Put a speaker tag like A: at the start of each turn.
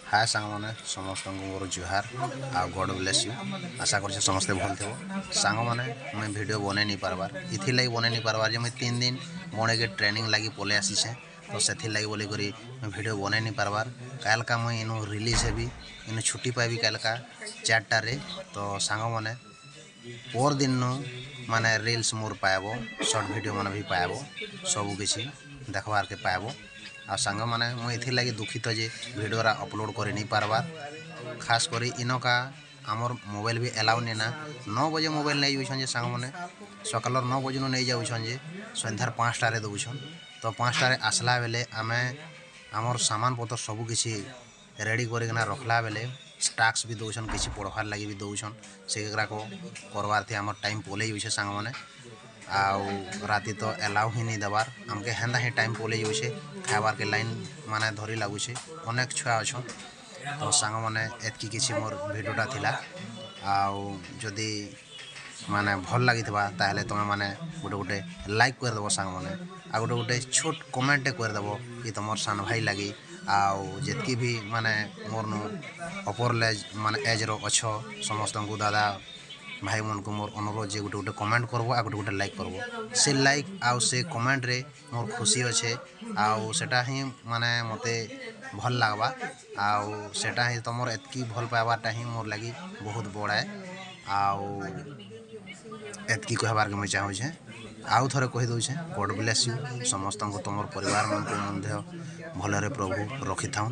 A: हाय सांग मैंने समस्त मोर जुहार आ गॉड ब्लेस यू। आशा कर समस्ते भल थे सांग मैंने मुझे वीडियो बन नहीं पार्बार इथिर बन नहीं पार्बार जो मुझे 3 दिन बने के ट्रेनिंग लगी पलि आसीचे तो से लगी बोली वीडियो बन नहीं पार्बार काल का मुझे इनू रिलीज हेबी इनू छुट्टी पाइबी काल का 4टारे तो सांग मैंने पर दिन माने रील्स मोर पाइब शॉर्ट वीडियो मान भी पाइब सबकि देखबार के पाइब आ सांग मैंने मुझे लगी दुखित जे वीडियोरा अपलोड कर नहीं पार्बार खास कर इनका आमर मोबाइल भी एलाउ नहीं ना 9 बजे मोबाइल नहीं जाऊन जे सांग मैंने सकाल 9 बजे नहीं जाऊन जे सन्धार 5टारे दौन तो 5टारे आसला बेले आमे आमर सामान पतर सबकि रेडी करना रखला बेले टास्क भी दौन किसी पढ़वार लगी भी दौन से करवार थे आम टाइम पलि जाऊे सांग मैंने आउ राति तो एलाउ ही नहीं देवार आमके हेन्दा ही टाइम पलि जाऊे खाबार के लाइन माने धरी लगुचे अनेक छुआ अच्छा तो सांग मैंने एतकी किसी मोर भिडियोटा थिला आउ जदि माने भल लगी ताहले तुम माने गोटे गोटे लाइक करदेव सांग मैंने आ गोटे गोटे छोट कमेंट करदेव कि तुम सान भाई लगी आउ जितकी भी माने मोर नु अपर माने एज रो अच्छो समस्त को दादा भाई मन को मोर अनुरोध जे गोटे गोटे कमेंट करबो आ गोटे गोटे लाइक करबो से लाइक आउ से कमेंट रे मोर खुशी अच्छे आउ सेटा ही माने मते भल लागबा आउ सेटा ही तुमर एतकी भल पाइबाटा ही मोर लगी बहुत बड़ा आउ एतकी कहबार के मुझे चाहूँ आउ थरे कही दौचे गॉड ब्लेस यू समस्त को तुम परिवार मन को भलरे प्रभु रखि था।